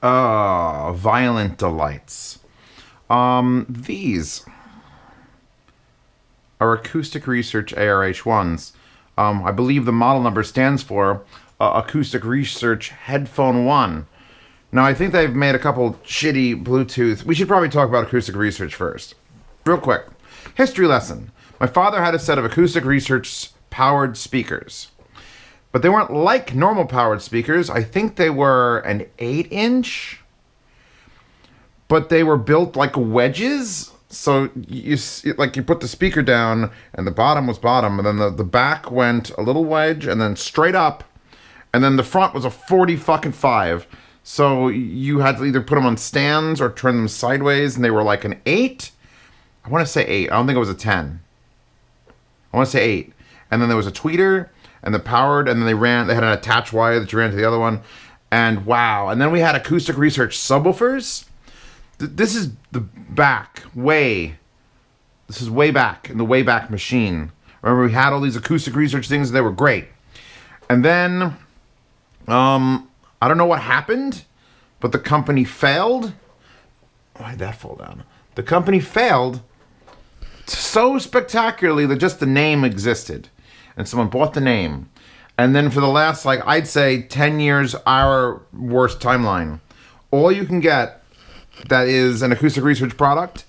Violent delights. These are Acoustic Research AR-H1s. I believe the model number stands for Acoustic Research Headphone 1. Now, I think they've made a couple shitty Bluetooth. We should probably talk about Acoustic Research first. Real quick. History lesson. My father had a set of Acoustic Research powered speakers. But they weren't like normal powered speakers. I think they were an 8-inch. But they were built like wedges. So you put the speaker down and the bottom was bottom. And then the back went a little wedge and then straight up. And then the front was a 40-fucking-5. So you had to either put them on stands or turn them sideways. And they were like an 8. I want to say 8. I don't think it was a 10. I want to say 8. And then there was a tweeter and the powered, and then they had an attached wire that you ran to the other one. And wow. And then we had Acoustic Research subwoofers. This is the this is way back in the Wayback Machine. Remember, we had all these Acoustic Research things, and they were great. And then, I don't know what happened, but the company failed. Why did that fall down? The company failed so spectacularly that just the name existed. And someone bought the name. And then for the last, I'd say 10 years, our worst timeline. All you can get that is an Acoustic Research product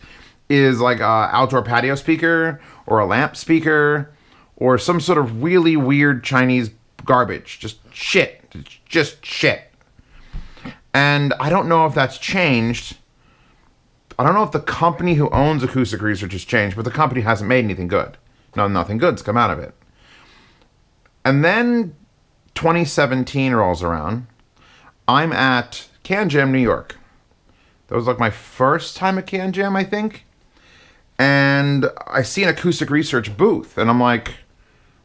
is like a outdoor patio speaker or a lamp speaker or some sort of really weird Chinese garbage. Just shit. Just shit. And I don't know if that's changed. I don't know if the company who owns Acoustic Research has changed, but the company hasn't made anything good. No, nothing good's come out of it. And then 2017 rolls around. I'm at Can Jam, New York. That was like my first time at Can Jam, I think. And I see an Acoustic Research booth. And I'm like,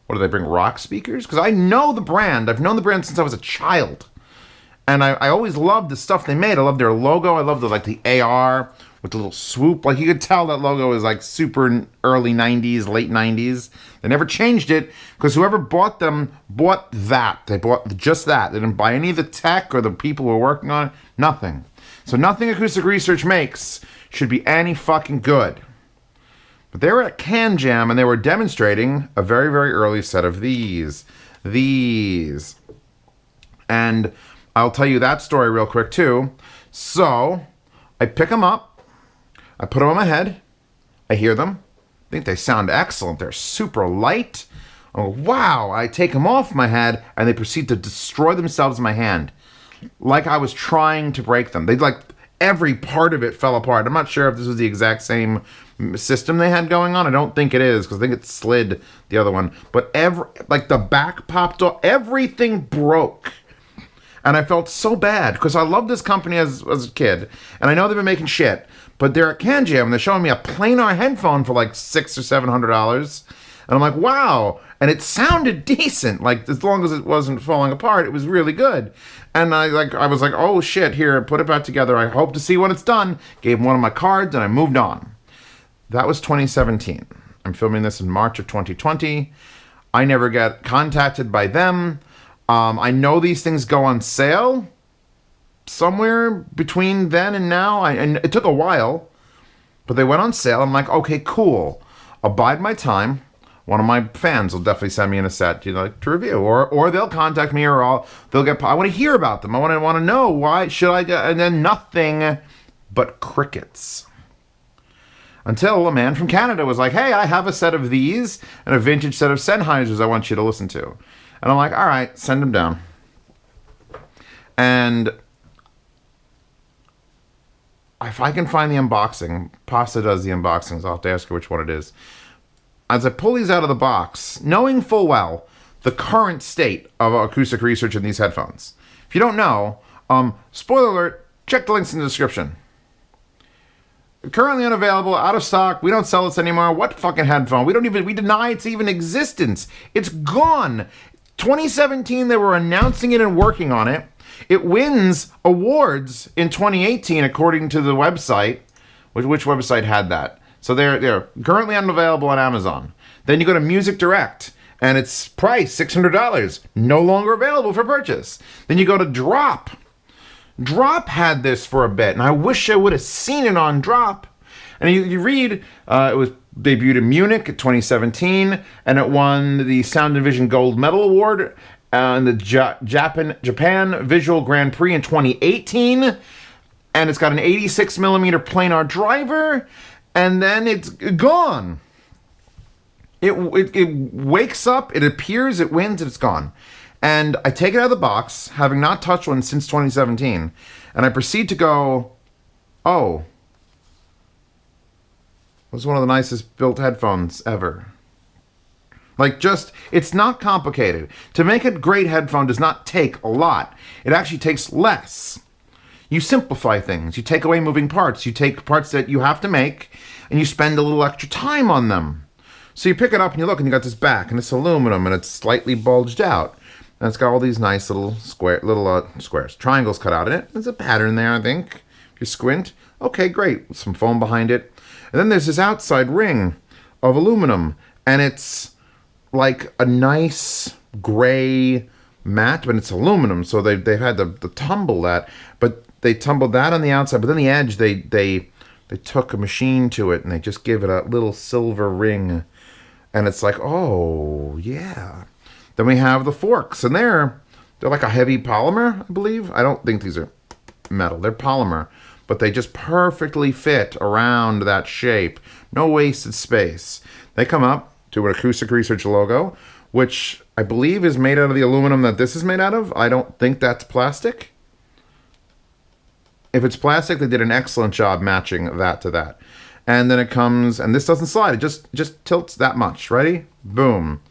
what do they bring, rock speakers? Because I know the brand. I've known the brand since I was a child. And I always loved the stuff they made. I loved their logo. I loved the AR with the little swoop. You could tell that logo is super early 90s, late 90s. They never changed it because whoever bought them bought that. They bought just that. They didn't buy any of the tech or the people who were working on it. Nothing. So nothing Acoustic Research makes should be any fucking good. But they were at Can Jam and they were demonstrating a very, very early set of these. And I'll tell you that story real quick too. So I pick them up. I put them on my head. I hear them. I think they sound excellent. They're super light. Oh, wow. I take them off my head and they proceed to destroy themselves in my hand. Like I was trying to break them. Every part of it fell apart. I'm not sure if this was the exact same system they had going on. I don't think it is because I think it slid the other one. But the back popped off. Everything broke. And I felt so bad because I loved this company as a kid. And I know they've been making shit. But they're at Can Jam and they're showing me a planar headphone for $600 or $700. And I'm like, wow. And it sounded decent. As long as it wasn't falling apart, it was really good. And I was like, oh shit, here, put it back together. I hope to see when it's done. Gave him one of my cards and I moved on. That was 2017. I'm filming this in March of 2020. I never get contacted by them. I know these things go on sale somewhere between then and now. And it took a while, but they went on sale. I'm like, okay, cool. I'll bide my time. One of my fans will definitely send me in a set to review, or they'll contact me, or I want to hear about them. I want to know why should I, and then nothing but crickets. Until a man from Canada was like, hey, I have a set of these and a vintage set of Sennheisers I want you to listen to. And I'm like, all right, send them down. And if I can find the unboxing, Pasta does the unboxings. I'll have to ask her which one it is. As I pull these out of the box, knowing full well the current state of Acoustic Research in these headphones. If you don't know, spoiler alert, check the links in the description. Currently unavailable, out of stock. We don't sell this anymore. What fucking headphone? We deny its even existence. It's gone. 2017, they were announcing it and working on it. It wins awards in 2018, according to the website. Which website had that? So they're currently unavailable on Amazon. Then you go to Music Direct, and it's priced $600, no longer available for purchase. Then you go to Drop. Drop had this for a bit, and I wish I would have seen it on Drop. And you read, it was debuted in Munich in 2017, and it won the Sound and Vision Gold Medal Award in the Japan Visual Grand Prix in 2018. And it's got an 86 millimeter planar driver, and then it's gone. It wakes up, it appears, it wins, and it's gone. And I take it out of the box, having not touched one since 2017, and I proceed to go, oh, it was one of the nicest built headphones ever. Like, just, it's not complicated. To make a great headphone does not take a lot. It actually takes less. You simplify things. You take away moving parts. You take parts that you have to make, and you spend a little extra time on them. So you pick it up and you look, and you got this back, and it's aluminum, and it's slightly bulged out. And it's got all these nice little squares, triangles cut out in it. There's a pattern there, I think. If you squint, okay, great. Some foam behind it. And then there's this outside ring of aluminum, and it's like a nice gray matte, but it's aluminum, so they've had to tumble that. But they tumbled that on the outside, but then the edge, they took a machine to it, and they just give it a little silver ring. And it's like, oh, yeah. Then we have the forks, and they're like a heavy polymer, I believe. I don't think these are metal. They're polymer, but they just perfectly fit around that shape. No wasted space. They come up to an Acoustic Research logo, which I believe is made out of the aluminum that this is made out of. I don't think that's plastic. If it's plastic, they did an excellent job matching that to that. And then it comes, and this doesn't slide. It just tilts that much. Ready? Boom.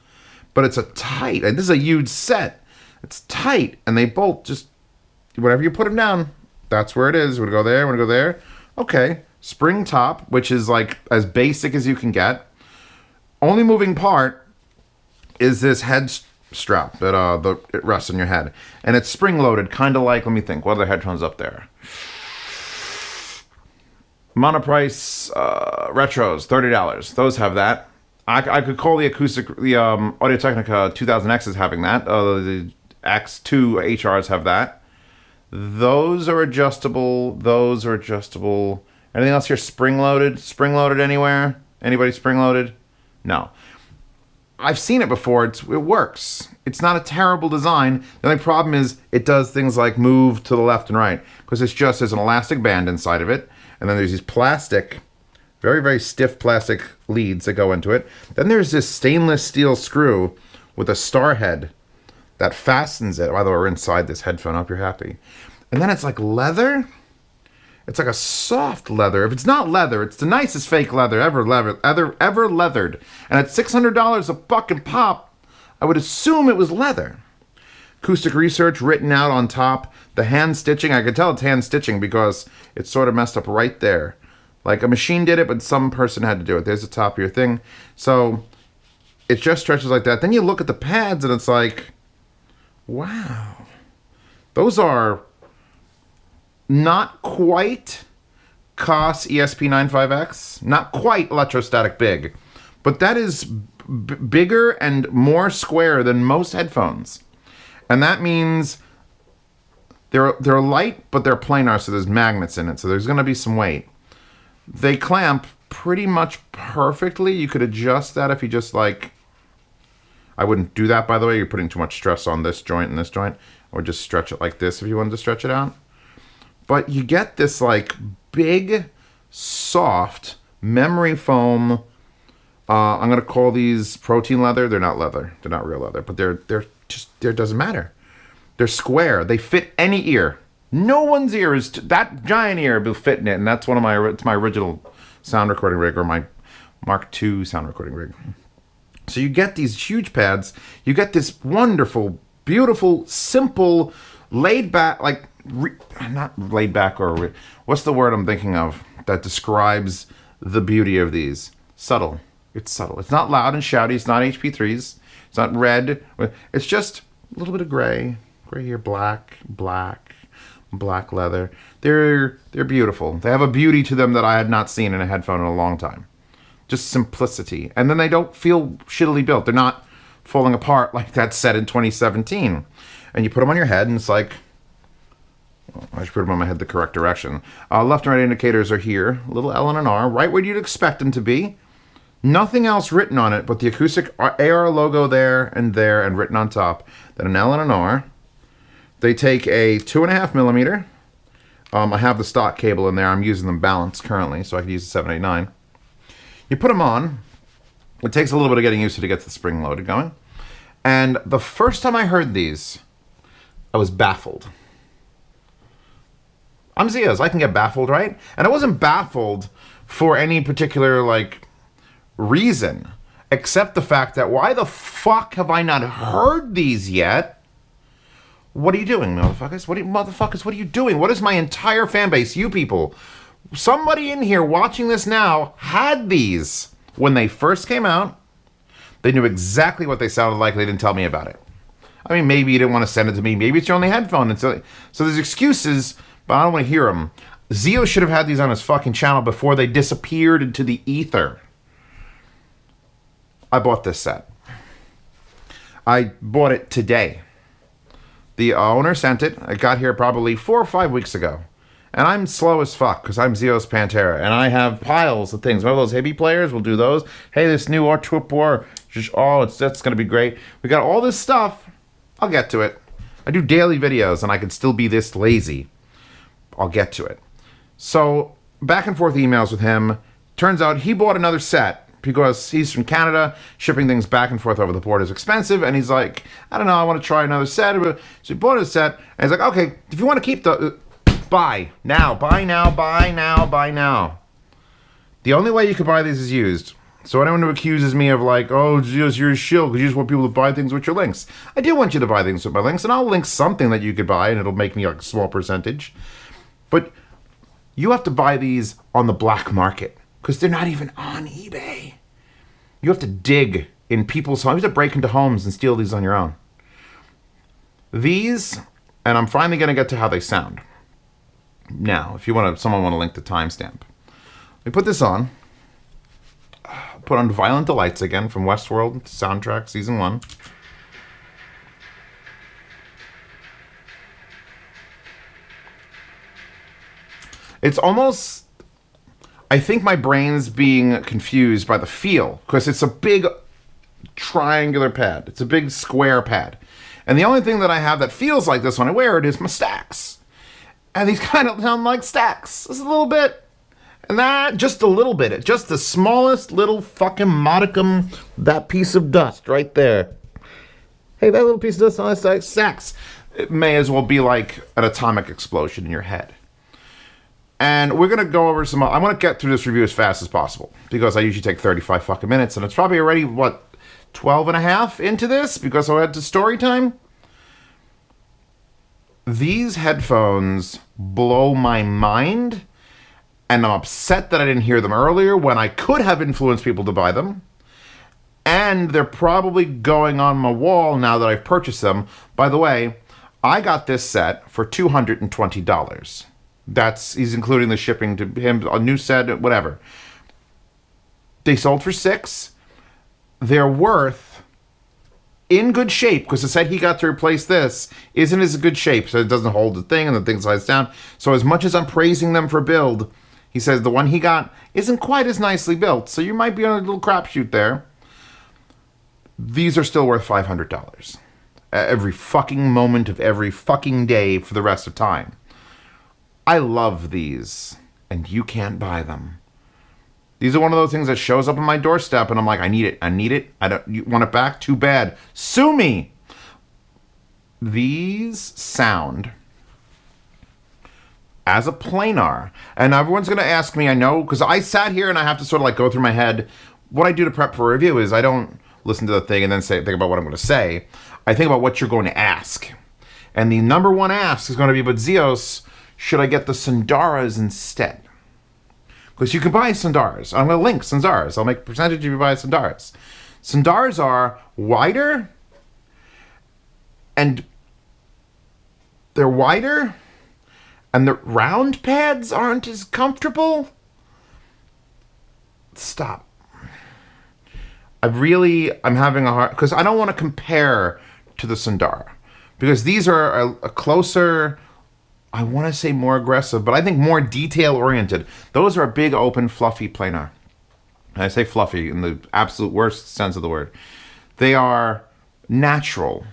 But it's a tight, and this is a huge set. It's tight, and they bolt just, whenever you put them down, that's where it is. We're gonna go there, we're gonna go there. Okay, spring top, which is like as basic as you can get. Only moving part is this head strap that it rests on your head. And it's spring-loaded, kind of like, let me think, what are the headphones up there? Monoprice Retros, $30. Those have that. I could call the Audio-Technica 2000X as having that. The X2 HRs have that. Those are adjustable. Those are adjustable. Anything else here spring-loaded? Spring-loaded anywhere? Anybody spring-loaded? No. I've seen it before. It works. It's not a terrible design. The only problem is it does things like move to the left and right, because there's an elastic band inside of it, and then there's these plastic, very, very stiff plastic leads that go into it. Then there's this stainless steel screw with a star head that fastens it. By the way, we're inside this headphone. I hope you're happy. And then it's like leather. It's like a soft leather. If it's not leather, it's the nicest fake leather ever leathered. And at $600 a fucking pop, I would assume it was leather. Acoustic Research written out on top. The hand stitching, I could tell it's hand stitching because it's sort of messed up right there. Like a machine did it, but some person had to do it. There's the top of your thing. So it just stretches like that. Then you look at the pads and it's like, wow. Those are not quite COS ESP95X, not quite electrostatic big, but that is bigger and more square than most headphones. And that means they're light, but they're planar, so there's magnets in it, so there's going to be some weight. They clamp pretty much perfectly. You could adjust that if you just like, I wouldn't do that, by the way. You're putting too much stress on this joint and this joint, or just stretch it like this if you wanted to stretch it out. But you get this like big, soft memory foam. I'm gonna call these protein leather. They're not leather. They're not real leather. But it doesn't matter. They're square. They fit any ear. No one's ear is that giant ear will fit in it. And that's it's my original sound recording rig, or my Mark II sound recording rig. So you get these huge pads. You get this wonderful, beautiful, simple, laid back, like. Not laid back, or what's the word I'm thinking of that describes the beauty of these? Subtle. It's subtle. It's not loud and shouty. It's not HP3s. It's not red. It's just a little bit of gray. Gray here, black leather. They're beautiful. They have a beauty to them that I had not seen in a headphone in a long time. Just simplicity. And then they don't feel shittily built. They're not falling apart like that set in 2017. And you put them on your head and it's like, I should put them on my head the correct direction. Left and right indicators are here. Little L and an R, right where you'd expect them to be. Nothing else written on it but the Acoustic AR logo there, and written on top. Then an L and an R. They take a 2.5 millimeter. I have the stock cable in there. I'm using them balanced currently, so I could use the 789. You put them on. It takes a little bit of getting used to get the spring loaded going. And the first time I heard these, I was baffled. I'm Zios. I can get baffled, right? And I wasn't baffled for any particular, like, reason, except the fact that why the fuck have I not heard these yet? What are you doing, motherfuckers? What are you doing? What is my entire fan base? You people. Somebody in here watching this now had these when they first came out. They knew exactly what they sounded like. They didn't tell me about it. I mean, maybe you didn't want to send it to me. Maybe it's your only headphone. And so there's excuses, but I don't want to hear them. Zio should have had these on his fucking channel before they disappeared into the ether. I bought this set. I bought it today. The owner sent it. I got here probably 4 or 5 weeks ago. And I'm slow as fuck because I'm Zios Pantera. And I have piles of things. One of those hippie players will do those. Hey, this new R2 that's going to be great. We got all this stuff. I'll get to it. I do daily videos and I can still be this lazy. I'll get to it. So, back and forth emails with him. Turns out he bought another set because he's from Canada. Shipping things back and forth over the border is expensive. And he's like, I don't know, I want to try another set. So he bought a set. And he's like, okay, if you want to keep the... buy now, buy now, buy now, buy now. The only way you can buy these is used. So anyone who accuses me of like, oh, Zios, you're a shill because you just want people to buy things with your links. I do want you to buy things with my links, and I'll link something that you could buy, and it'll make me like a small percentage. But you have to buy these on the black market because they're not even on eBay. You have to dig in people's homes. You have to break into homes and steal these on your own. These, and I'm finally going to get to how they sound. Now, if you want to, someone want to link the timestamp. We put this on. Put on Violent Delights again from Westworld soundtrack season 1. It's almost, I think my brain's being confused by the feel because it's a big triangular pad. It's a big square pad. And the only thing that I have that feels like this when I wear it is my STAX. And these kind of sound like STAX. Just a little bit. And that, just a little bit. Just the smallest little fucking modicum, that piece of dust right there. Hey, that little piece of dust on STAX. It may as well be like an atomic explosion in your head. And we're going to go over some... I want to get through this review as fast as possible. Because I usually take 35 fucking minutes. And it's probably already, what, 12 and a half into this? Because I had to story time? These headphones blow my mind, and I'm upset that I didn't hear them earlier when I could have influenced people to buy them. And they're probably going on my wall now that I've purchased them. By the way, I got this set for $220. He's including the shipping to him, a new set, whatever. They sold for $6. They're worth... in good shape, because the set he got to replace this isn't as good shape, so it doesn't hold the thing and the thing slides down. So as much as I'm praising them for build, he says the one he got isn't quite as nicely built, so you might be on a little crapshoot there. These are still worth $500. Every fucking moment of every fucking day for the rest of time. I love these, and you can't buy them. These are one of those things that shows up on my doorstep, and I'm like, I need it. I need it. You want it back? Too bad. Sue me. These sound as a planar. And everyone's going to ask me, I know, because I sat here and I have to sort of like go through my head. What I do to prep for a review is I don't listen to the thing and then think about what I'm going to say. I think about what you're going to ask. And the number one ask is going to be, but Zios, should I get the Sundaras instead? Because you can buy Sundaras. I'm going to link Sundaras. I'll make a percentage if you buy Sundaras. Sundaras are wider, and they're wider, and the round pads aren't as comfortable. Stop. I'm having a hard... because I don't want to compare to the Sundara. Because these are a closer... I want to say more aggressive, but I think more detail-oriented. Those are a big, open, fluffy planar. And I say fluffy in the absolute worst sense of the word. They are natural,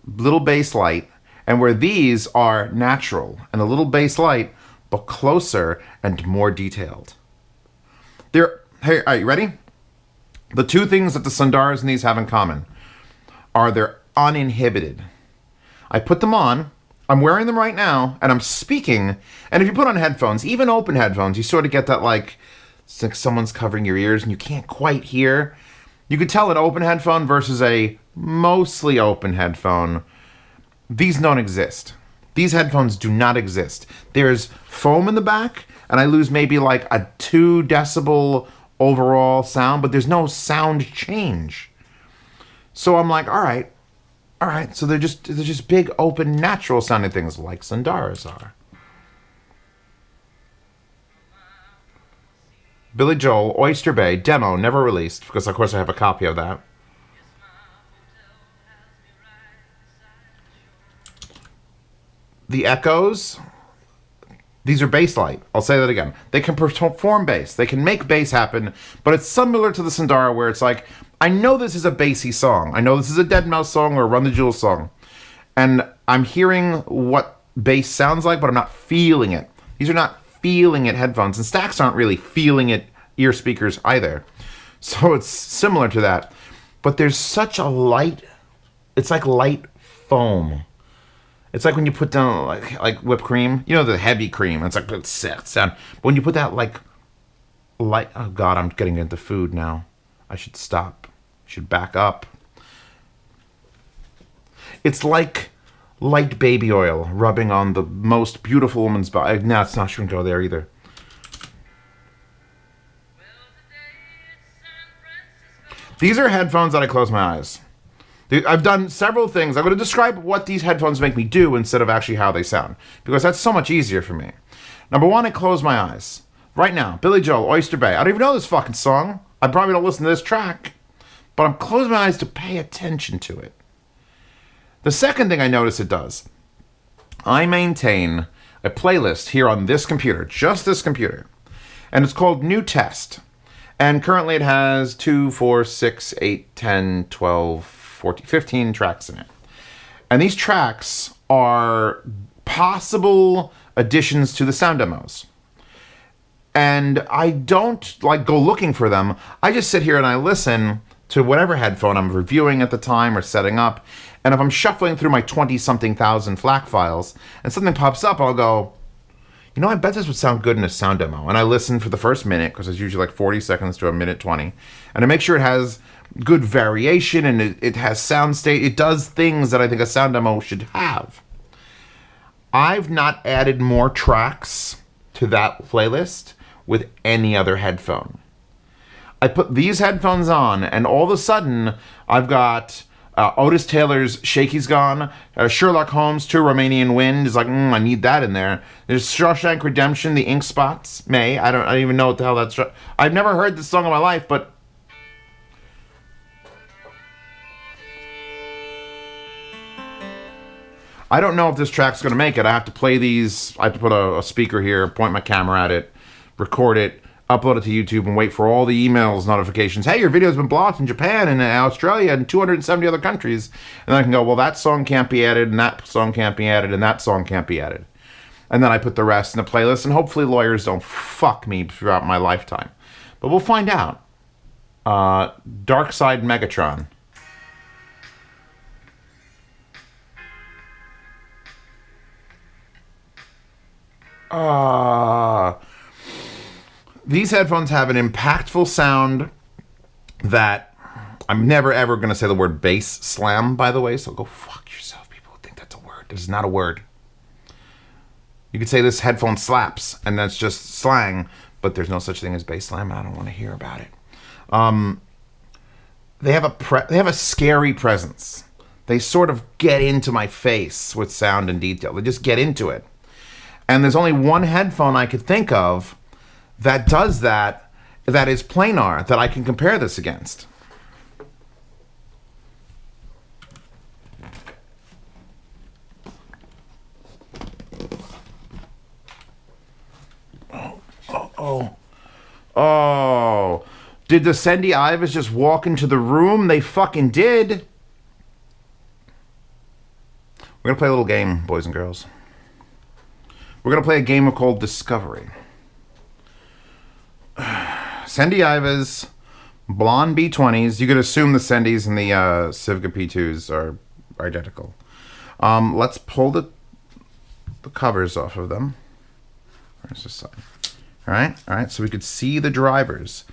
little bass light, and where these are natural and a little bass light, but closer and more detailed. Hey, are you ready? The two things that the Sundaras and these have in common are they're uninhibited. I put them on, I'm wearing them right now, and I'm speaking, and if you put on headphones, even open headphones, you sort of get that like, it's like someone's covering your ears and you can't quite hear. You could tell an open headphone versus a mostly open headphone. These don't exist. These headphones do not exist. There's foam in the back, and I lose maybe like a 2 decibel overall sound, but there's no sound change. So I'm like, all right, so they're just big, open, natural sounding things like Sundaras are. Billy Joel, Oyster Bay, demo, never released, because of course I have a copy of that. The echoes, these are bass light. I'll say that again. They can perform bass. They can make bass happen, but it's similar to the Sundara where it's like, I know this is a bassy song. I know this is a deadmau5 song or a Run the Jewels song. And I'm hearing what bass sounds like, but I'm not feeling it. These are not feeling it headphones. And STAX aren't really feeling it ear speakers either. So it's similar to that. But there's such a light, it's like light foam. It's like when you put down like whipped cream, you know, the heavy cream. It's like it's sound. But when you put that like light, oh God, I'm getting into food now. I should stop. I should back up. It's like light baby oil rubbing on the most beautiful woman's body. No, it's not. Shouldn't go there either. These are headphones that I close my eyes. I've done several things. I'm going to describe what these headphones make me do instead of actually how they sound, because that's so much easier for me. Number one, I close my eyes. Right now, Billy Joel, Oyster Bay. I don't even know this fucking song. I probably don't listen to this track, but I'm closing my eyes to pay attention to it. The second thing I notice it does, I maintain a playlist here on this computer, just this computer, and it's called New Test. And currently it has 2, 4, 6, 8, 10, 12, 14, 15 tracks in it. And these tracks are possible additions to the sound demos. And I don't like go looking for them. I just sit here and I listen to whatever headphone I'm reviewing at the time or setting up. And if I'm shuffling through my 20-something thousand FLAC files and something pops up, I'll go, you know, I bet this would sound good in a sound demo. And I listen for the first minute, because it's usually like 40 seconds to a minute 20. And I make sure it has good variation and it has sound state. It does things that I think a sound demo should have. I've not added more tracks to that playlist with any other headphone. I put these headphones on and all of a sudden I've got Otis Taylor's Shaky's Gone, Sherlock Holmes, To Romanian Wind is like, I need that in there. There's Shawshank Redemption, The Ink Spots, May. I don't even know what the hell that's. I've never heard this song in my life, but I don't know if this track's going to make it. I have to play these. I have to put a speaker here, point my camera at it, record it, upload it to YouTube, and wait for all the emails, notifications. Hey, your video's been blocked in Japan and Australia and 270 other countries. And then I can go, well, that song can't be added, and that song can't be added, and that song can't be added. And then I put the rest in the playlist, and hopefully lawyers don't fuck me throughout my lifetime. But we'll find out. Dark Side Megatron. These headphones have an impactful sound that I'm never ever going to say the word bass slam, by the way, so go fuck yourself. People think that's a word. It is not a word. You could say this headphone slaps, and that's just slang, but there's no such thing as bass slam, and I don't want to hear about it. They have a scary presence. They sort of get into my face with sound and detail. They just get into it. And there's only one headphone I could think of that does that is planar, that I can compare this against. Did the Sendy Ivas just walk into the room? They fucking did. We're going to play a little game, boys and girls. We're going to play a game called Discovery. Sendy Ivas, blonde B20s. You could assume the Sendys and the Civga P2s are identical. Let's pull the covers off of them. Where's this side? All right. So we could see the drivers.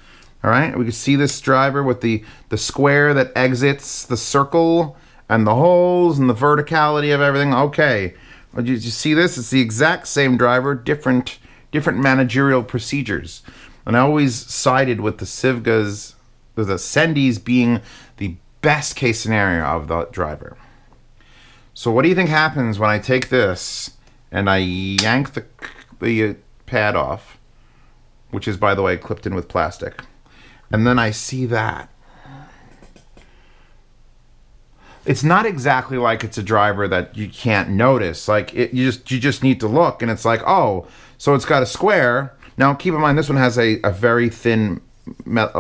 All right, we could see this driver with the square that exits the circle and the holes and the verticality of everything. Okay, did you see this? It's the exact same driver, different managerial procedures. And I always sided with the Civgas, the Sendys being the best case scenario of the driver. So what do you think happens when I take this and I yank the pad off, which is, by the way, clipped in with plastic, and then I see that? It's not exactly like it's a driver that you can't notice. Like you just need to look, and it's like, oh, so it's got a square. Now keep in mind, this one has a very thin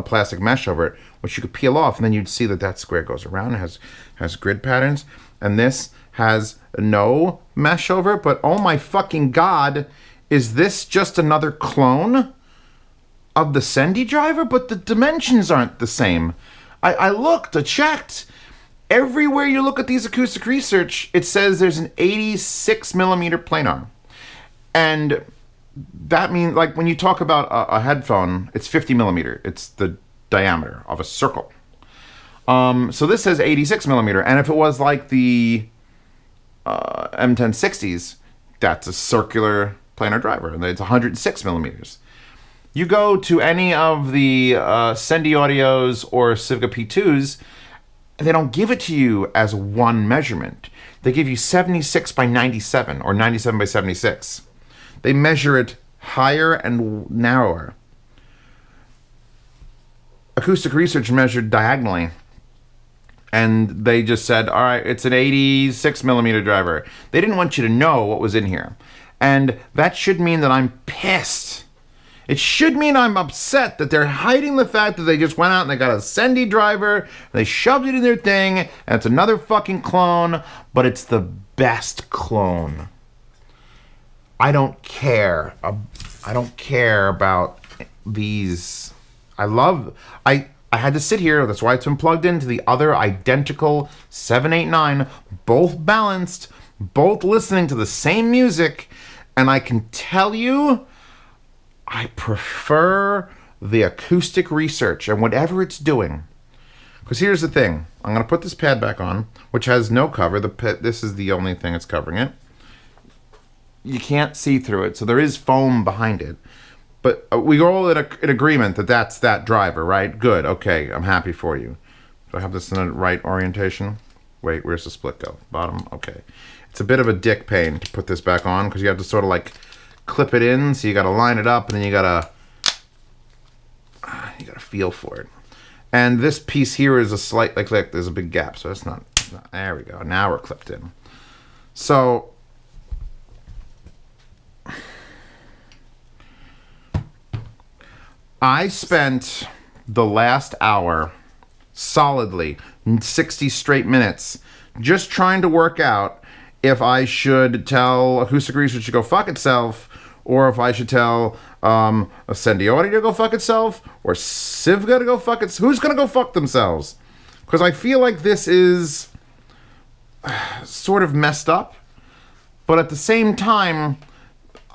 plastic mesh over it, which you could peel off, and then you'd see that square goes around. It has grid patterns, and this has no mesh over it. But oh my fucking god, is this just another clone of the Sendy driver? But the dimensions aren't the same. I looked, I checked. Everywhere you look at these acoustic research, it says there's an 86 millimeter planar. And that means, like, when you talk about a headphone, it's 50 millimeter. It's the diameter of a circle. So this says 86 millimeter. And if it was like the M1060s, that's a circular planar driver. And it's 106 millimeters. You go to any of the Sendy Audios or Civga P2s, they don't give it to you as one measurement. They give you 76 by 97 or 97 by 76. They measure it higher and narrower. Acoustic Research measured diagonally, and they just said, all right, it's an 86 millimeter driver. They didn't want you to know what was in here. And that should mean that I'm pissed. It should mean I'm upset that they're hiding the fact that they just went out and they got a Sendy driver, and they shoved it in their thing, and it's another fucking clone, but it's the best clone. I don't care. I don't care about these. I had to sit here, that's why it's been plugged into the other identical 789, both balanced, both listening to the same music, and I can tell you, I prefer the Acoustic Research and whatever it's doing. Because here's the thing. I'm going to put this pad back on, which has no cover. This is the only thing that's covering it. You can't see through it, so there is foam behind it. But we're all in agreement that that's that driver, right? Good. Okay, I'm happy for you. Do I have this in the right orientation? Wait, where's the split go? Bottom? Okay. It's a bit of a dick pain to put this back on because you have to sort of like clip it in, so you got to line it up, and then you got to feel for it. And this piece here is a slight, like there's a big gap, so it's not. There we go. Now we're clipped in. So I spent the last hour solidly, 60 straight minutes, just trying to work out if I should tell Acoustic Research to go fuck itself, or if I should tell a Sendy Audio to go fuck itself, or Civga to go fuck itself. Who's going to go fuck themselves? Because I feel like this is sort of messed up. But at the same time,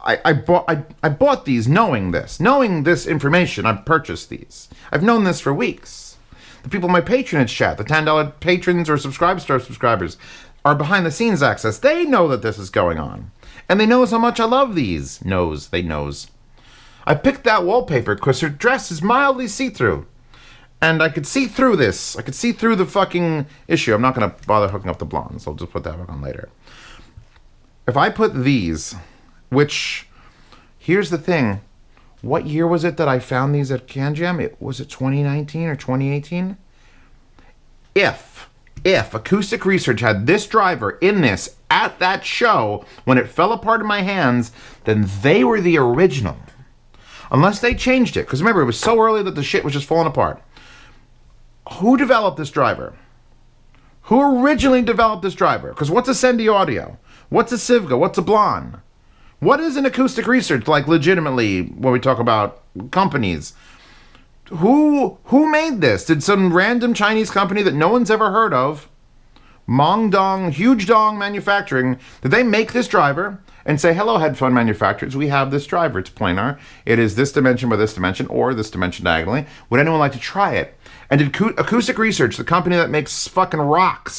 I bought these knowing this. Knowing this information, I've purchased these. I've known this for weeks. The people in my patronage chat, the $10 patrons or subscribers, are behind the scenes access. They know that this is going on. And they knows how much I love these. They knows. I picked that wallpaper because her dress is mildly see-through. And I could see through this. I could see through the fucking issue. I'm not going to bother hooking up the blondes. I'll just put that back on later. If I put these, which, here's the thing. What year was it that I found these at CanJam? Was it 2019 or 2018? If Acoustic Research had this driver in this at that show when it fell apart in my hands, then they were the original. unless they changed it, because remember, it was so early that the shit was just falling apart. Who developed this driver? Who originally developed this driver? Because what's a Sendy Audio? What's a Civga? What's a Blonde? What is an Acoustic Research, like, legitimately, when we talk about companies? Who made this? Did some random Chinese company that no one's ever heard of, Mong Dong, Huge Dong Manufacturing, did they make this driver and say, hello, headphone manufacturers, we have this driver. It's planar. It is this dimension by this dimension, or this dimension diagonally. Would anyone like to try it? And did Acoustic Research, the company that makes fucking rock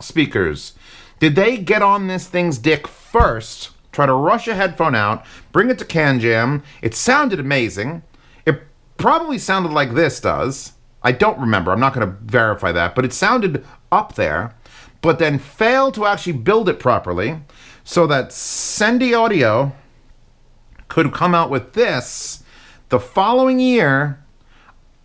speakers, did they get on this thing's dick first, try to rush a headphone out, bring it to CanJam? It sounded amazing. It probably sounded like this does. I don't remember. I'm not going to verify that. But it sounded up there. But then failed to actually build it properly so that Sendy Audio could come out with this the following year.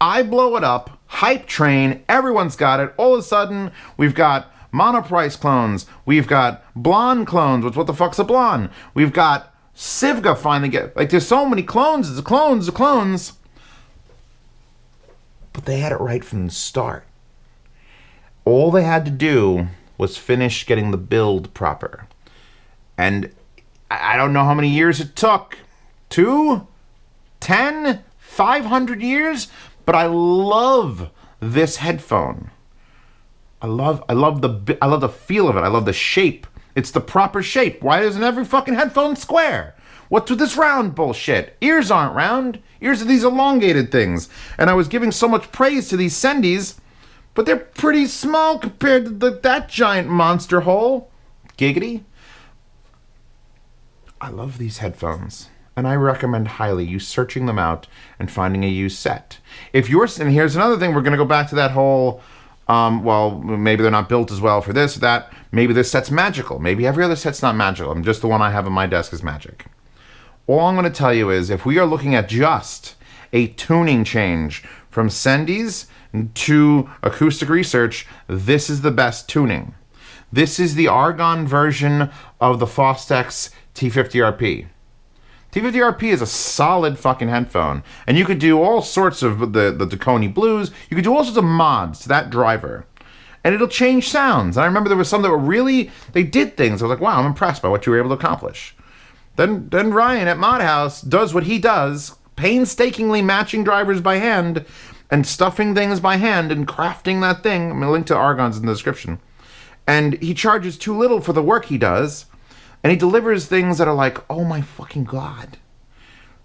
I blow it up. Hype train. Everyone's got it. All of a sudden, we've got Monoprice clones. We've got Blonde clones. What the fuck's a Blonde? We've got Civga finally get... Like, there's so many clones. It's clones. But they had it right from the start. All they had to do was finish getting the build proper. And I don't know how many years it took. 2? 10? 500 years? But I love this headphone. I love the feel of it. I love the shape. It's the proper shape. Why isn't every fucking headphone square? What's with this round bullshit? Ears aren't round. Ears are these elongated things. And I was giving so much praise to these Sendys, but they're pretty small compared to that giant monster hole. Giggity. I love these headphones, and I recommend highly you searching them out and finding a used set. And here's another thing, we're going to go back to that whole, well, maybe they're not built as well for this or that. Maybe this set's magical. Maybe every other set's not magical. Just the one I have on my desk is magic. All I'm going to tell you is, if we are looking at just a tuning change from Sendys to Acoustic Research, this is the best tuning. This is the Argon version of the Fostex T50RP. T50RP is a solid fucking headphone, and you could do all sorts of the Tacony Blues. You could do all sorts of mods to that driver, and it'll change sounds. And I remember there was some that were really, they did things. I was like, wow, I'm impressed by what you were able to accomplish. Then Ryan at Mod House does what he does, painstakingly matching drivers by hand and stuffing things by hand and crafting that thing. I'm going to link to Argon's in the description. And he charges too little for the work he does. And he delivers things that are like, oh my fucking God.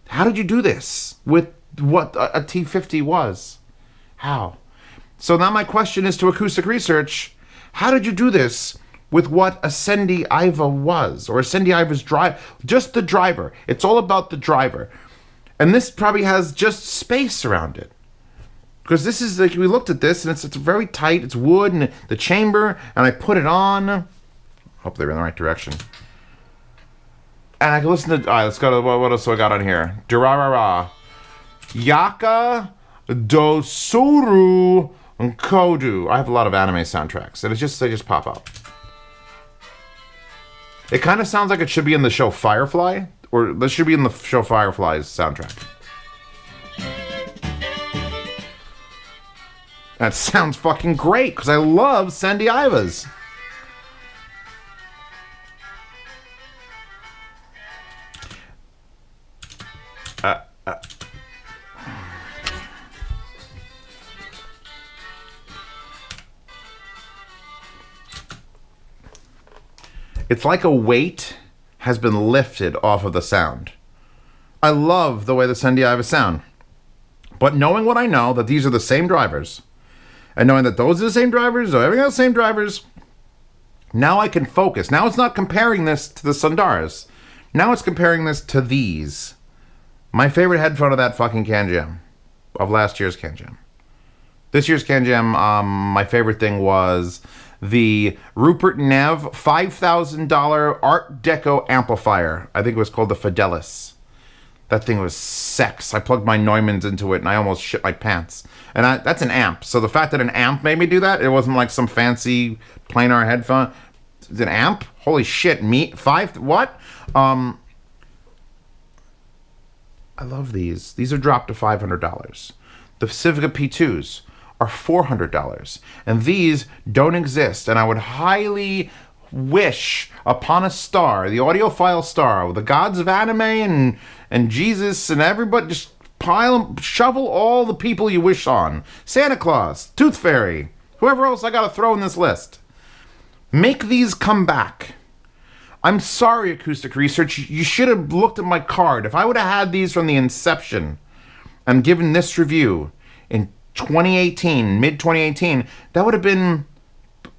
How did you do this with what a T50 was? How? So now my question is to Acoustic Research. How did you do this with what a Sendy Iva was? Or a Sendy Iva's drive? Just the driver. It's all about the driver. And this probably has just space around it. Because this is, like, we looked at this, and it's very tight. It's wood, and the chamber, and I put it on. Hope they're in the right direction. And I can listen to, all right, let's go to, what else do I got on here? Durarara. Yaka Dosuru Kodu. I have a lot of anime soundtracks, and they just pop up. It kind of sounds like it should be in the show Firefly, or this should be in the show Firefly's soundtrack. That sounds fucking great, because I love Sendy Ivas. It's like a weight has been lifted off of the sound. I love the way the Sendy Ivas sound. But knowing what I know, that these are the same drivers, and knowing that those are the same drivers, or everything else the same drivers, now I can focus. Now it's not comparing this to the Sundaras. Now it's comparing this to these. My favorite headphone of that fucking CanJam. Of last year's CanJam. This year's CanJam, my favorite thing was the Rupert Nev $5,000 Art Deco amplifier. I think it was called the Fidelis. That thing was sex. I plugged my Neumanns into it and I almost shit my pants. And that's an amp. So the fact that an amp made me do that, it wasn't like some fancy planar headphone. It's an amp? Holy shit. What? I love these. These are dropped to $500. The Pacifica P2s are $400. And these don't exist. And I would highly wish upon a star, the audiophile star, with the gods of anime and Jesus and everybody, just shovel all the people you wish on. Santa Claus, Tooth Fairy, whoever else I gotta throw in this list. Make these come back. I'm sorry, Acoustic Research. You should have looked at my card. If I would have had these from the inception and given this review in 2018, mid-2018, that would have been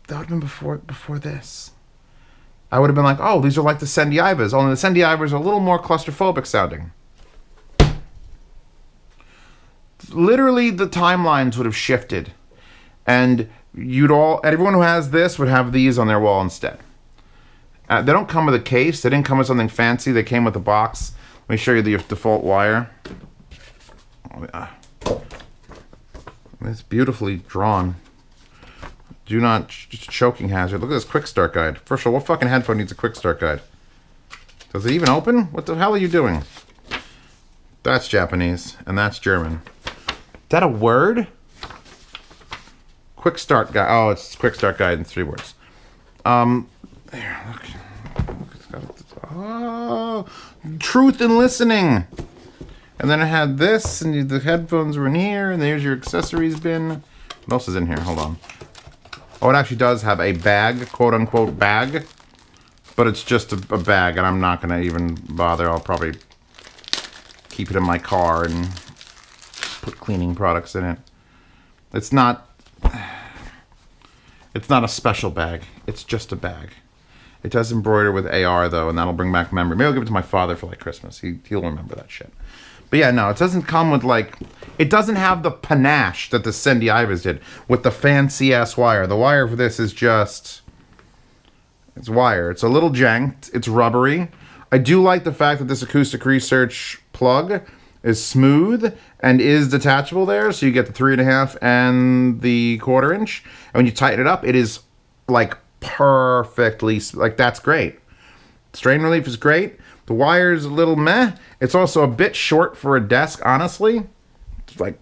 before this. I would have been like, oh, these are like the Sendiivas, only the Sendiivas are a little more claustrophobic sounding. Literally, the timelines would have shifted. And everyone who has this would have these on their wall instead. They don't come with a case. They didn't come with something fancy. They came with a box. Let me show you the default wire. Oh, yeah. It's beautifully drawn. Do not choking hazard. Look at this Quickstart guide. First of all, what fucking headphone needs a Quickstart guide? Does it even open? What the hell are you doing? That's Japanese, and that's German. Is that a word? Quickstart guide. Oh, it's Quickstart guide in 3 words. There, look. Oh, truth in listening. And then I had this, and the headphones were in here, and there's your accessories bin. What else is in here? Hold on. Oh, it actually does have a bag, quote-unquote bag. But it's just a bag, and I'm not going to even bother. I'll probably keep it in my car and put cleaning products in it. It's not a special bag. It's just a bag. It does embroider with AR, though, and that'll bring back memory. Maybe I'll give it to my father for, like, Christmas. He'll remember that shit. But yeah, no, it doesn't come with, like... It doesn't have the panache that the Sendiivas did with the fancy-ass wire. The wire for this is just... It's wire. It's a little janked. It's rubbery. I do like the fact that this Acoustic Research plug is smooth and is detachable there, so you get the 3.5 and the 1/4 inch. And when you tighten it up, it is, like, perfectly... Like, that's great. Strain relief is great. The wire's a little meh. It's also a bit short for a desk, honestly. It's like,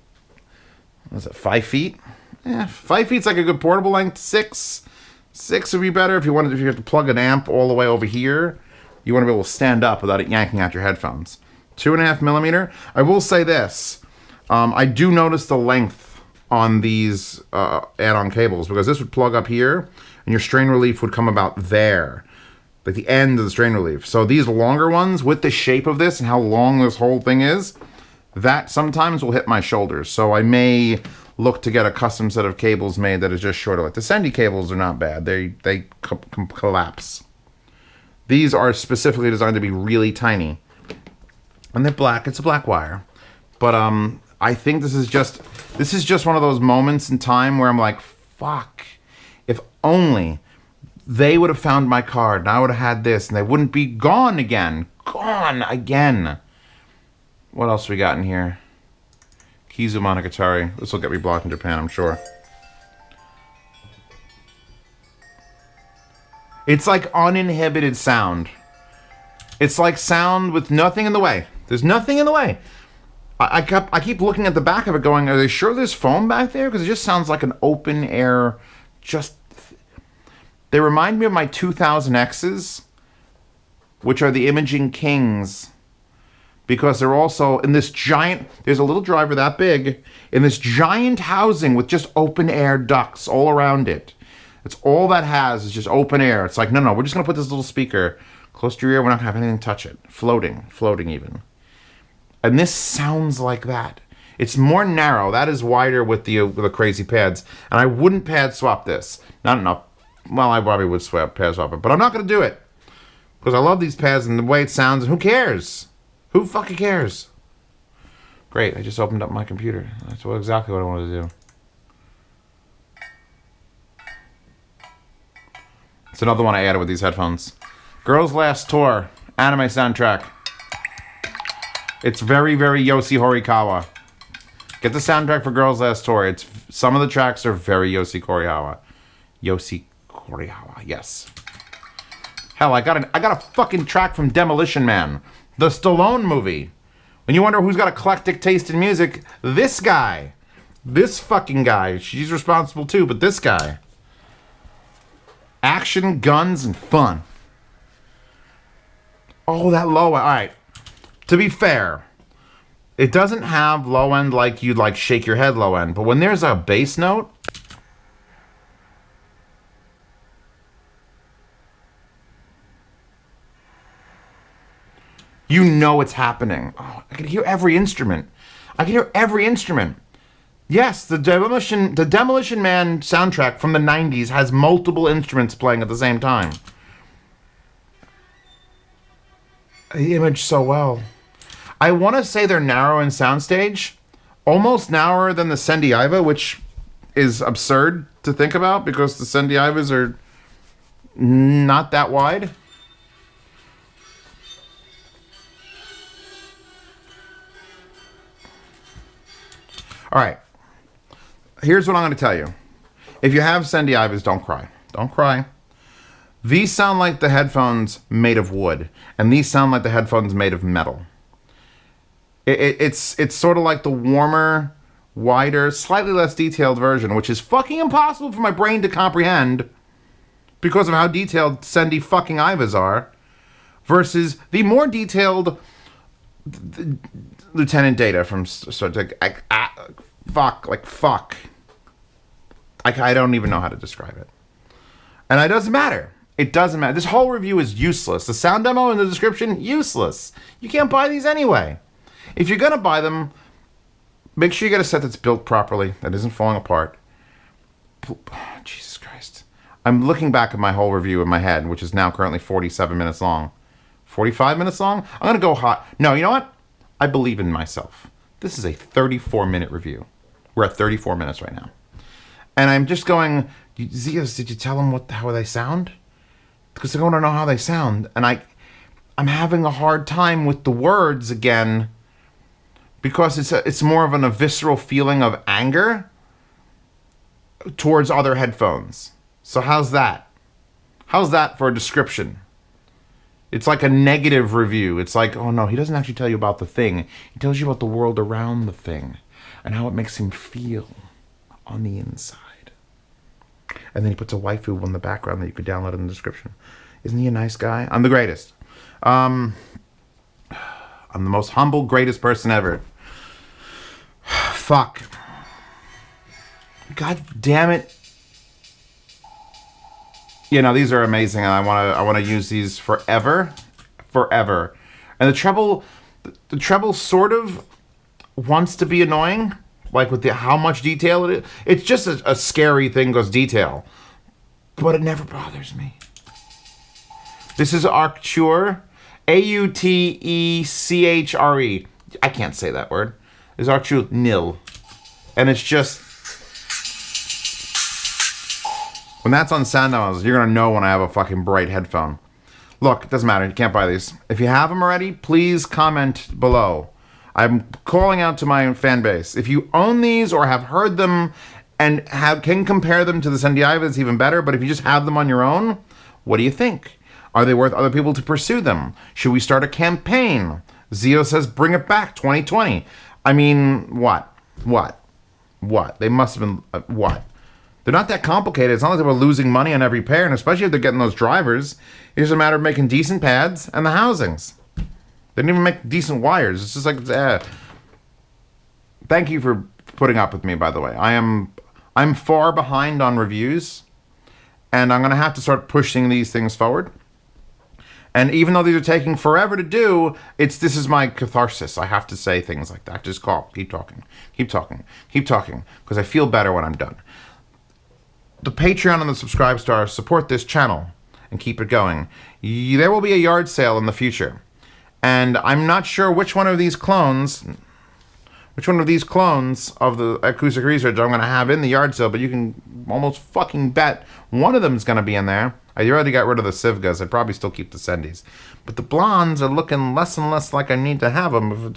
what is it, 5 feet? Yeah, 5 feet's like a good portable length. 6 would be better if you have to plug an amp all the way over here. You want to be able to stand up without it yanking out your headphones. 2.5 millimeter. I will say this. I do notice the length on these add-on cables, because this would plug up here and your strain relief would come about there. Like the end of the strain relief. So these longer ones, with the shape of this and how long this whole thing is, that sometimes will hit my shoulders. So I may look to get a custom set of cables made that is just shorter. Like the Sendy cables are not bad. They collapse. These are specifically designed to be really tiny. And they're black. It's a black wire. But I think this is just one of those moments in time where I'm like, fuck. If only they would have found my card and I would have had this and they wouldn't be gone again. Gone again. What else we got in here? Kizu Monogatari. This will get me blocked in Japan, I'm sure. It's like uninhibited sound. It's like sound with nothing in the way. There's nothing in the way. I keep looking at the back of it going, are they sure there's foam back there? Because it just sounds like an open air, just... They remind me of my 2000Xs, which are the Imaging Kings, because they're also in this giant, there's a little driver that big, in this giant housing with just open air ducts all around it. It's all that has is just open air. It's like, no, we're just going to put this little speaker close to your ear. We're not going to have anything touch it. Floating even. And this sounds like that. It's more narrow. That is wider with the crazy pads. And I wouldn't pad swap this. Not enough. Well, I probably would pad swap it, but I'm not going to do it. Because I love these pads and the way it sounds, and who cares? Who fucking cares? Great, I just opened up my computer. That's exactly what I wanted to do. It's another one I added with these headphones. Girls Last Tour, anime soundtrack. It's very, very Yoshi Horikawa. Get the soundtrack for Girls Last Tour. Some of the tracks are very Yoshi Horikawa. Yes. Hell, I got a fucking track from Demolition Man, the Stallone movie, And you wonder who's got eclectic taste in music? This guy. This fucking guy. She's responsible too, but this guy. Action, guns, and fun. Oh, that low end. All right. To be fair, it doesn't have low end like you'd like shake your head low end, but when there's a bass note, you know it's happening. Oh, I can hear every instrument. I can hear every instrument. Yes, the Demolition Man soundtrack from the 90s has multiple instruments playing at the same time. The image so well. I want to say they're narrow in soundstage, almost narrower than the Sendiiva, which is absurd to think about because the Sendiivas are not that wide. All right. Here's what I'm going to tell you. If you have Sendiivas, don't cry. Don't cry. These sound like the headphones made of wood, and these sound like the headphones made of metal. It's sort of like the warmer, wider, slightly less detailed version, which is fucking impossible for my brain to comprehend because of how detailed Sendi fucking Ivas are, versus the more detailed Lieutenant Data from Star Trek. Fuck. I don't even know how to describe it. And it doesn't matter. It doesn't matter. This whole review is useless. The sound demo in the description, useless. You can't buy these anyway. If you're going to buy them, make sure you get a set that's built properly, that isn't falling apart. Jesus Christ. I'm looking back at my whole review in my head, which is now currently 47 minutes long. 45 minutes long? I'm going to go hot. No, you know what? I believe in myself. This is a 34-minute review. We're at 34 minutes right now. And I'm just going, Zeus, did you tell them how they sound? Because I want to know how they sound. And I'm having a hard time with the words again because it's more of a visceral feeling of anger towards other headphones. So how's that? How's that for a description? It's like a negative review. It's like, oh no, he doesn't actually tell you about the thing. He tells you about the world around the thing and how it makes him feel on the inside. And then he puts a waifu in the background that you could download in the description. Isn't he a nice guy? I'm the greatest. I'm the most humble, greatest person ever. Fuck. God damn it. You know, these are amazing, and I want to use these forever. And the treble sort of wants to be annoying, like with how much detail it is. It's just a scary thing goes detail, but it never bothers me. This is Arcture, A-U-T-E-C-H-R-E. I can't say that word. It's Arcture nil, and it's just. When that's on sound demos, you're going to know when I have a fucking bright headphone. Look, it doesn't matter. You can't buy these. If you have them already, please comment below. I'm calling out to my fan base. If you own these or have heard them and can compare them to the Sendiiva, it's even better. But if you just have them on your own, what do you think? Are they worth other people to pursue them? Should we start a campaign? Zio says, bring it back, 2020. I mean, what? They must have been, what? They're not that complicated. It's not like they were losing money on every pair, and especially if they're getting those drivers. It's just a matter of making decent pads and the housings. They didn't even make decent wires. It's just like, Thank you for putting up with me, by the way. I'm far behind on reviews, and I'm going to have to start pushing these things forward. And even though these are taking forever to do, this is my catharsis. I have to say things like that. Just keep talking, because I feel better when I'm done. The Patreon and the Subscribe Stars support this channel and keep it going. There will be a yard sale in the future. And I'm not sure which one of these clones of the Acoustic Research I'm going to have in the yard sale, but you can almost fucking bet one of them is going to be in there. I already got rid of the Sivgas. I'd probably still keep the Sendis. But the blondes are looking less and less like I need to have them.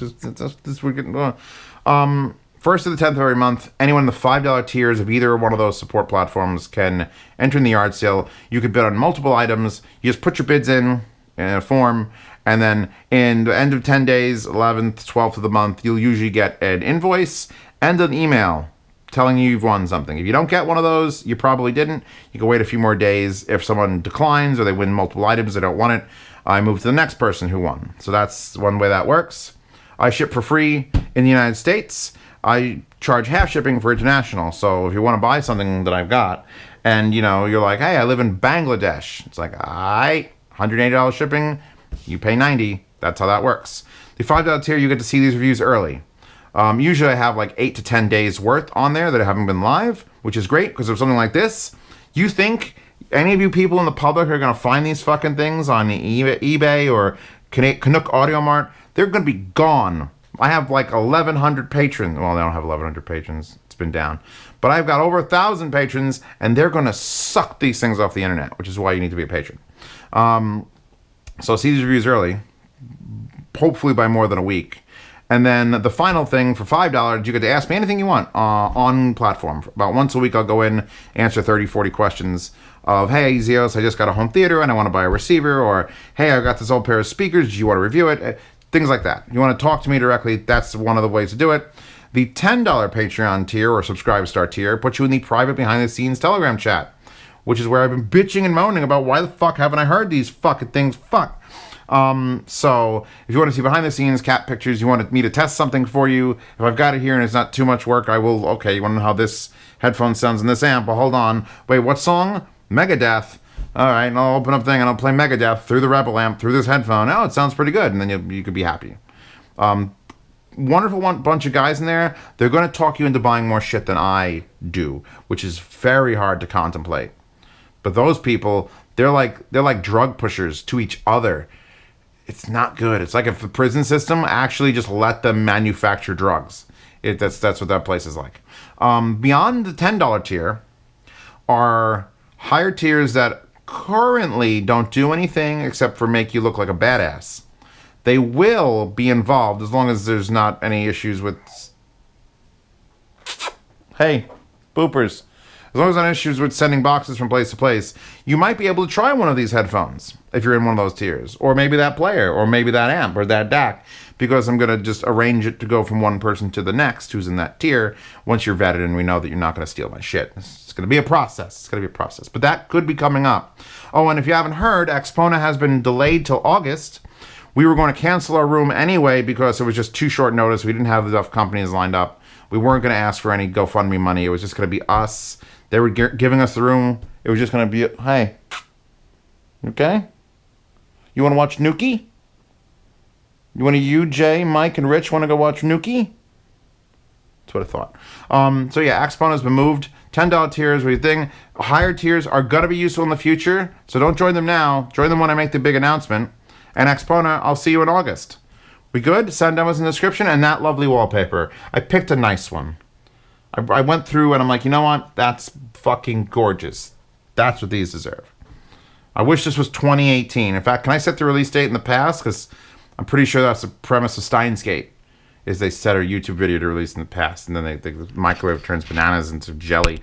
First to the 10th of every month, anyone in the $5 tiers of either one of those support platforms can enter in the yard sale. You can bid on multiple items. You just put your bids in a form, And then in the end of 10 days, 11th, 12th of the month, you'll usually get an invoice and an email telling you you've won something. If you don't get one of those, you probably didn't. You can wait a few more days. If someone declines or they win multiple items, they don't want it, I move to the next person who won. So that's one way that works. I ship for free in the United States. I charge half shipping for international. So if you want to buy something that I've got and, you know, you're like, hey, I live in Bangladesh. It's like, all right, $180 shipping, you pay $90. That's how that works. The $5 tier, you get to see these reviews early. Usually I have like 8 to 10 days worth on there that haven't been live, which is great because of something like this. You think any of you people in the public are going to find these fucking things on eBay or Canuck Audio Mart? They're going to be gone. I have like 1,100 patrons. Well, they don't have 1,100 patrons. It's been down. But I've got over 1,000 patrons, and they're going to suck these things off the internet, which is why you need to be a patron. So see these reviews early, hopefully by more than a week. And then the final thing, for $5, you get to ask me anything you want on platform. About once a week, I'll go in, answer 30, 40 questions of, hey, Zeos, I just got a home theater and I want to buy a receiver. Or, hey, I got this old pair of speakers. Do you want to review it? Things like that. You want to talk to me directly, that's one of the ways to do it. The $10 Patreon tier or Subscribe Star tier puts you in the private behind-the-scenes Telegram chat, which is where I've been bitching and moaning about why the fuck haven't I heard these fucking things. Fuck. So if you want to see behind the scenes cat pictures, you want me to test something for you, if I've got it here and it's not too much work, I will, okay, you want to know how this headphone sounds in this amp? Well, hold on. Wait, what song? Megadeth. All right, and I'll open up thing and I'll play Megadeth through the Rebel amp, through this headphone. Oh, it sounds pretty good. And then you could be happy. Wonderful bunch of guys in there. They're going to talk you into buying more shit than I do, which is very hard to contemplate. But those people, they're like drug pushers to each other. It's not good. It's like if the prison system actually just let them manufacture drugs. That's what that place is like. Beyond the $10 tier are higher tiers that currently don't do anything except for make you look like a badass. They will be involved as long as there's not any issues with... Hey, boopers. As long as there's no issues with sending boxes from place to place, you might be able to try one of these headphones if you're in one of those tiers. Or maybe that player, or maybe that amp, or that DAC. Because I'm going to just arrange it to go from one person to the next who's in that tier once you're vetted and we know that you're not going to steal my shit. It's going to be a process. It's going to be a process. But that could be coming up. Oh, and if you haven't heard, Expona has been delayed till August. We were going to cancel our room anyway because it was just too short notice. We didn't have enough companies lined up. We weren't going to ask for any GoFundMe money. It was just going to be us. They were giving us the room. It was just going to be, hey, okay? You want to watch Nuki? You, Jay, Mike, and Rich want to go watch Nuki? That's what I thought. So yeah, Expona's been moved. $10 tiers, what do you think? Higher tiers are going to be useful in the future, so don't join them now. Join them when I make the big announcement. And Expona, I'll see you in August. We good? Send demos in the description. And that lovely wallpaper. I picked a nice one. I went through and I'm like, you know what? That's fucking gorgeous. That's what these deserve. I wish this was 2018. In fact, can I set the release date in the past? Because I'm pretty sure that's the premise of Steins Gate, is they set a YouTube video to release in the past, and then the microwave turns bananas into jelly.